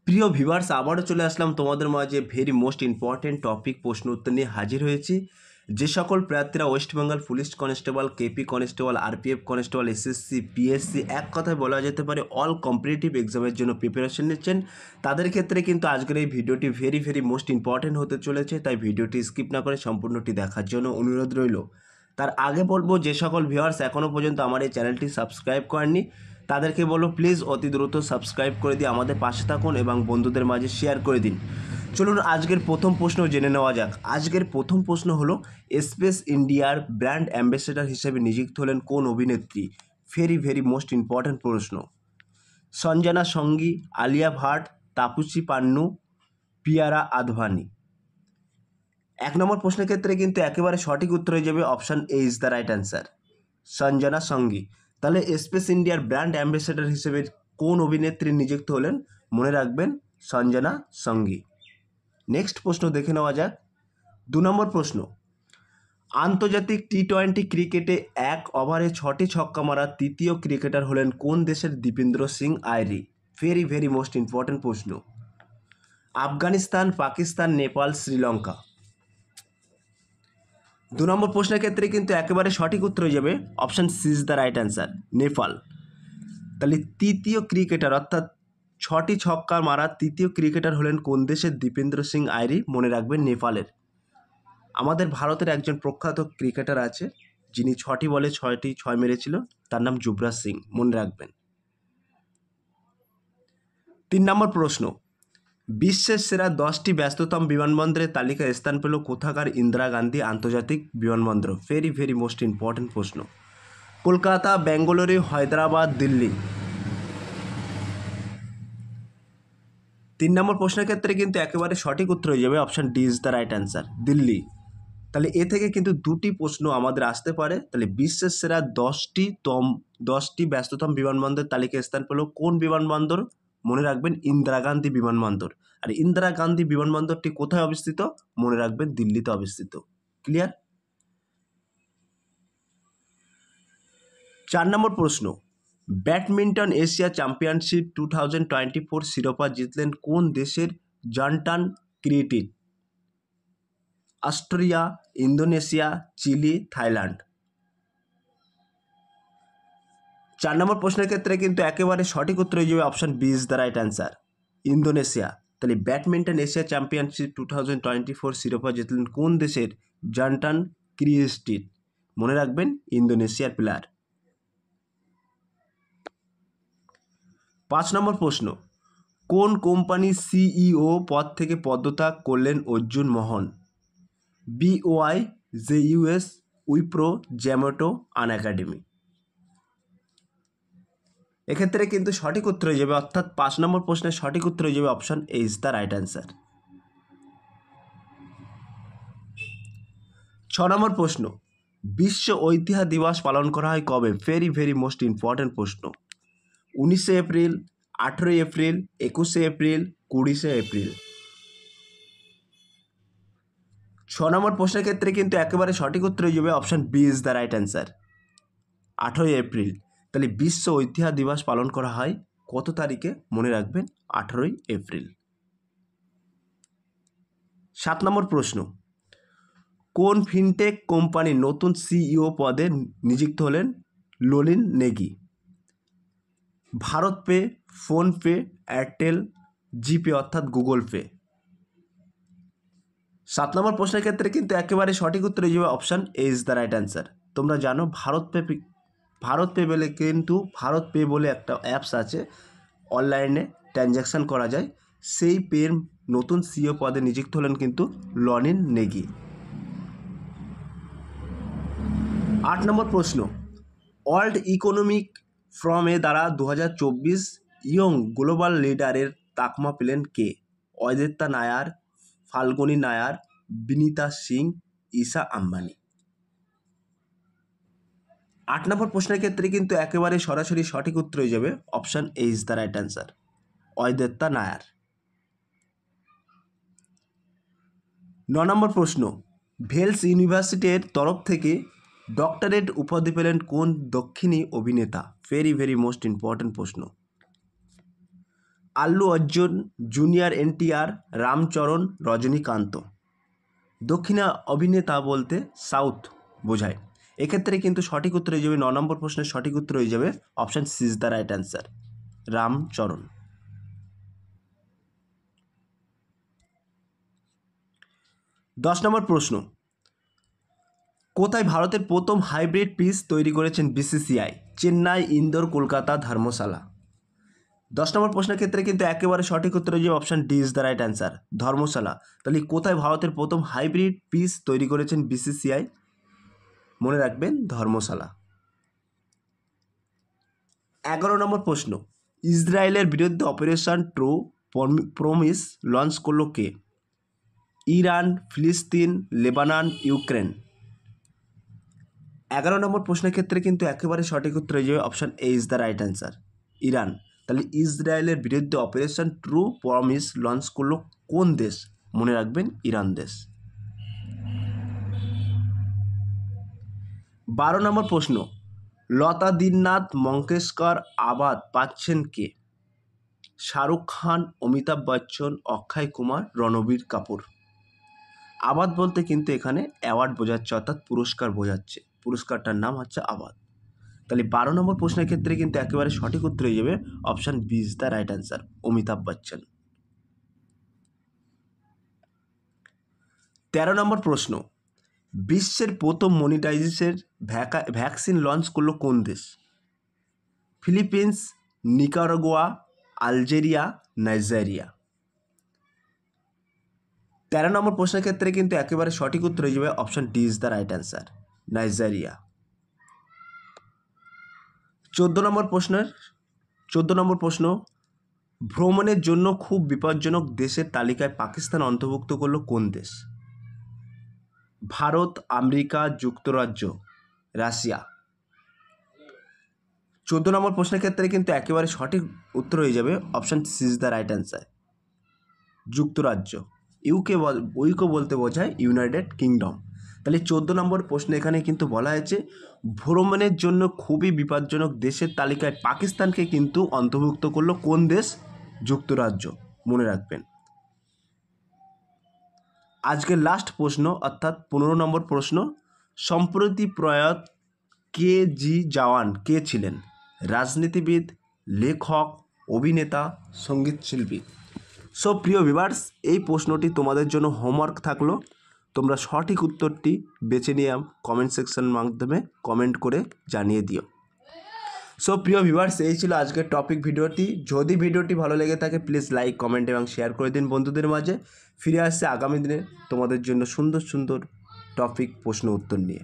প্রিয় ভিউয়ার্স, আবারও চলে আসলাম তোমাদের মাঝে ভেরি মোস্ট ইম্পর্টেন্ট টপিক প্রশ্ন উত্তর নিয়ে হাজির হয়েছি। যে সকল প্রার্থীরা West Bengal police constable, KP constable, RPF constable, SSC, PSC, এক কথায় বলা যেতে পারে অল কম্পিটিটিভ এক্সামের জন্য প্রিপারেশন নিচ্ছেন, তাদের ক্ষেত্রে কিন্তু আজকের এই ভিডিওটি ভেরি মোস্ট ইম্পর্টেন্ট হতে চলেছে। তাই ভিডিওটি স্কিপ না করে সম্পূর্ণটি দেখার জন্য অনুরোধ রইল। তার আগে বলবো, যে সকল ভিউয়ার্স এখনও পর্যন্ত আমার এই চ্যানেলটি সাবস্ক্রাইব করেননি তাদেরকে বলবো প্লিজ অতি দ্রুত সাবস্ক্রাইব করে দিয়ে আমাদের পাশে থাকুন এবং বন্ধুদের মাঝে শেয়ার করে দিন। চলুন আজকের প্রথম প্রশ্ন জেনে নেওয়া যাক। আজকের প্রথম প্রশ্ন হলো, স্পেস ইন্ডিয়ার ব্র্যান্ড অ্যাম্বাসেডর হিসেবে নিযুক্ত হলেন কোন অভিনেত্রী? ভেরি মোস্ট ইম্পর্ট্যান্ট প্রশ্ন। সঞ্জনা সঙ্গী, আলিয়া ভাট, তাপসী পান্নু, পিয়ারা আদভানি। এক নম্বর প্রশ্নের ক্ষেত্রে কিন্তু একেবারে সঠিক উত্তর হয়ে যাবে option A is the right answer, Sanjana সঙ্গী। তাহলে স্পেস ইন্ডিয়ার ব্র্যান্ড অ্যাম্বাসেডর হিসেবে কোন অভিনেত্রী নিযুক্ত হলেন? মনে রাখবেন, সঞ্জনা সঙ্গী। নেক্সট প্রশ্ন দেখে নেওয়া যাক। 2 নম্বর প্রশ্ন, আন্তর্জাতিক টি-20 ক্রিকেটে 1 ওভারে 6টি ছক্কা মারা তৃতীয় ক্রিকেটার হলেন কোন দেশের? Dipendra Singh Airee. Very most important প্রশ্ন। আফগানিস্তান, পাকিস্তান, নেপাল, শ্রীলঙ্কা। 2 নম্বর প্রশ্নের ক্ষেত্রে কিন্তু একেবারে সঠিক উত্তর হয়ে যাবে option C is the right answer, Nepal. তাহলে তৃতীয় ক্রিকেটার অর্থাৎ 6টি ছক্কা মারা তৃতীয় ক্রিকেটার হলেন কোন দেশের? দীপেন্দ্র সিং আইরি। মনে রাখবেন, নেপালের। আমাদের ভারতের একজন প্রখ্যাত ক্রিকেটার আছে যিনি 6টি বলে 6টি 6 মেরেছিল, তার নাম যুবরাজ সিং। মনে রাখবেন। 3 নম্বর প্রশ্ন, বিশ্বের সেরা 10টি ব্যস্ততম বিমানবন্দরের তালিকায় স্থান পেল কোথাকার ইন্দিরা গান্ধী আন্তর্জাতিক বিমানবন্দর? ভেরি মোস্ট ইম্পর্টেন্ট প্রশ্ন। কলকাতা, বেঙ্গালুরু, হায়দ্রাবাদ, দিল্লি। 3 নম্বর প্রশ্নের ক্ষেত্রে কিন্তু একেবারে সঠিক উত্তর হয়ে যাবে option D is the right answer, Delhi. তাহলে এ থেকে কিন্তু 2টি প্রশ্ন আমাদের আসতে পারে। তাহলে বিশ্বের সেরা 10টি ব্যস্ততম বিমানবন্দরের তালিকায় স্থান পেল কোন বিমানবন্দর? মনে রাখবেন, ইন্দিরা গান্ধী বিমানবন্দর। আর ইন্দিরা গান্ধী বিমানবন্দরটি কোথায় অবস্থিত? মনে রাখবেন, দিল্লিতে অবস্থিত। ক্লিয়ার? 4 নম্বর প্রশ্ন, ব্যাডমিন্টন এশিয়া চ্যাম্পিয়নশিপ 2024 শিরোপা জিতলেন কোন দেশের? Jonatan Christie. Australia, Indonesia, Chile, Thailand. 4 নম্বর প্রশ্নের ক্ষেত্রে কিন্তু একেবারে সঠিক উত্তর হয়ে যাবে option B is the right answer, Indonesia. তাহলে ব্যাডমিন্টন এশিয়া চ্যাম্পিয়নশিপ 2024 শিরোপা জিতলেন কোন দেশের? Jonatan Christie. মনে রাখবেন, ইন্দোনেশিয়ার প্লেয়ার। 5 নম্বর প্রশ্ন, কোন কোম্পানির সিইও পদ থেকে পদত্যাগ করলেন অর্জুন মোহন? বিওআই, জেইউএস, উইপ্রো, জোম্যাটো, আনএকাডেমি। এক্ষেত্রে কিন্তু সঠিক উত্তর হয়ে যাবে, অর্থাৎ 5 নম্বর প্রশ্নের সঠিক উত্তর হয়ে যাবে option A is the right answer. 6 নম্বর প্রশ্ন, বিশ্ব ঐতিহ্য দিবস পালন করা হয় কবে? ভেরি মোস্ট ইম্পর্টেন্ট প্রশ্ন। 19শে এপ্রিল, 18ই এপ্রিল, 21শে এপ্রিল, 20শে এপ্রিল। 6 নম্বর প্রশ্নের ক্ষেত্রে কিন্তু একেবারে সঠিক উত্তর হয়ে যাবে option B is the right answer, 18ই এপ্রিল। তাহলে বিশ্ব ঐতিহ্য দিবস পালন করা হয় কত তারিখে? মনে রাখবেন, 18ই এপ্রিল। 7 নম্বর প্রশ্ন, কোন ফিনটেক কোম্পানির নতুন সিইও পদে নিযুক্ত হলেন ললিন নেগি? ভারত পে, ফোনপে, এয়ারটেল, জিপে অর্থাৎ গুগল পে। 7 নম্বর প্রশ্নের ক্ষেত্রে কিন্তু একেবারে সঠিক উত্তর হয়ে যাবে option A is the right answer. তোমরা জানো ভারত পে বলে একটা অ্যাপস আছে, অনলাইনে ট্রানজ্যাকশান করা যায়। সেই পের নতুন সিইও পদে নিযুক্ত হলেন কিন্তু ললিন নেগি। 8 নম্বর প্রশ্ন, ওয়ার্ল্ড ইকোনমিক ফোরামে দ্বারা 2024 ইয়ং গ্লোবাল লিডারের তকমা পেলেন কে? অদ্বৈতা নায়ার, ফাল্গুনী নায়ার, বিনীতা সিং, ঈশা আম্বানি। 8 নম্বর প্রশ্নের ক্ষেত্রে কিন্তু একেবারে সরাসরি সঠিক উত্তর হয়ে যাবে option A is the right answer, অদ্বৈতা নায়ার। 9 নম্বর প্রশ্ন, ভেলস ইউনিভার্সিটির তরফ থেকে ডক্টরেট উপাধি পেলেন কোন দক্ষিণী অভিনেতা? ভেরি মোস্ট ইম্পর্টেন্ট প্রশ্ন। আল্লু অর্জুন, জুনিয়র এনটিআর, রামচরণ, রজনীকান্ত। দক্ষিণা অভিনেতা বলতে সাউথ বোঝায়। এক্ষেত্রে কিন্তু সঠিক উত্তর হয়ে যাবে 9 নম্বর প্রশ্নের সঠিক উত্তর হয়ে যাবে option C is the right answer, Ramcharan. 10 নম্বর প্রশ্ন, কোথায় ভারতের প্রথম হাইব্রিড পিচ তৈরি করেছেন বিসিসিআই? চেন্নাই, ইন্দোর, কলকাতা, ধর্মশালা। 10 নম্বর প্রশ্নের ক্ষেত্রে কিন্তু একেবারে সঠিক উত্তর হয়ে যাবে option D is the right answer, Dharamshala. তাহলে কোথায় ভারতের প্রথম হাইব্রিড পিচ তৈরি করেছেন বিসিসিআই? মনে রাখবেন ধর্মশালা। 11 নম্বর প্রশ্ন, ইসরায়েলের বিরুদ্ধে অপারেশন ট্রু প্রমিস লঞ্চ করলো কে? ইরান, ফিলিস্তিন, লেবানন, ইউক্রেন। 11 নম্বর প্রশ্নের ক্ষেত্রে কিন্তু একেবারে সঠিক উত্তর হয়ে যাবে option A is the right answer, Iran. তাহলে ইসরায়েলের বিরুদ্ধে অপারেশন ট্রু প্রমিস লঞ্চ করলো কোন দেশ? মনে রাখবেন ইরান দেশ। 12 নম্বর প্রশ্ন, লতা দীননাথ মঙ্গেশকর অ্যাওয়ার্ড পাচ্ছেন কে? শাহরুখ খান, অমিতাভ বচ্চন, অক্ষয় কুমার, রণবীর কাপুর। অ্যাওয়ার্ড বলতে কিন্তু এখানে অ্যাওয়ার্ড বোঝাচ্ছে, অর্থাৎ পুরস্কার বোঝাচ্ছে। পুরস্কারটার নাম হচ্ছে অ্যাওয়ার্ড। তাহলে 12 নম্বর প্রশ্নের ক্ষেত্রে কিন্তু একেবারে সঠিক উত্তর হয়ে যাবে option B is the right answer, Amitabh Bachchan. 13 নম্বর প্রশ্ন, বিশ্বের প্রথম মনিটাইজেশন ভ্যাকসিন লঞ্চ করলো কোন দেশ? Philippines, Nicaragua, Algeria, Nigeria. 13 নম্বর প্রশ্নের ক্ষেত্রে কিন্তু একেবারে সঠিক উত্তর হয়ে যাবে option D is the right answer, Nigeria. 14 নম্বর প্রশ্ন, ভ্রমণের জন্য খুব বিপজ্জনক দেশের তালিকায় পাকিস্তান অন্তর্ভুক্ত করলো কোন দেশ? ভারত, আমেরিকা, যুক্তরাজ্য, রাশিয়া। 14 নম্বর প্রশ্নের ক্ষেত্রে কিন্তু একেবারে সঠিক উত্তর হয়ে যাবে option C is the right answer, যুক্তরাজ্য। ইউকে বলতে বোঝায় ইউনাইটেড কিংডম। তাহলে 14 নম্বর প্রশ্ন এখানে কিন্তু বলা হয়েছে ভ্রমণের জন্য খুবই বিপজ্জনক দেশের তালিকায় পাকিস্তানকে কিন্তু অন্তর্ভুক্ত করলো কোন দেশ? যুক্তরাজ্য। মনে রাখবেন। আজকের লাস্ট প্রশ্ন অর্থাৎ 15 নম্বর প্রশ্ন, সম্প্রতি প্রয়াত কে.জি. জওয়ান কে ছিলেন? রাজনীতিবিদ, লেখক, অভিনেতা, সঙ্গীতশিল্পী। সো প্রিয় ভিউয়ার্স, এই প্রশ্নটি তোমাদের জন্য হোমওয়ার্ক থাকলো। তোমরা সঠিক উত্তরটি বেছে নিয়ে কমেন্ট সেকশনের মাধ্যমে কমেন্ট করে জানিয়ে দিও। সো প্রিয় ভিউয়ার্স, এই ছিল আজকের টপিক ভিডিওটি। যদি ভিডিওটি ভালো লেগে থাকে প্লিজ লাইক, কমেন্ট এবং শেয়ার করে দিন বন্ধুদের মাঝে। ফিরে আসছে আগামী দিনে তোমাদের জন্য সুন্দর সুন্দর টপিক প্রশ্ন উত্তর নিয়ে।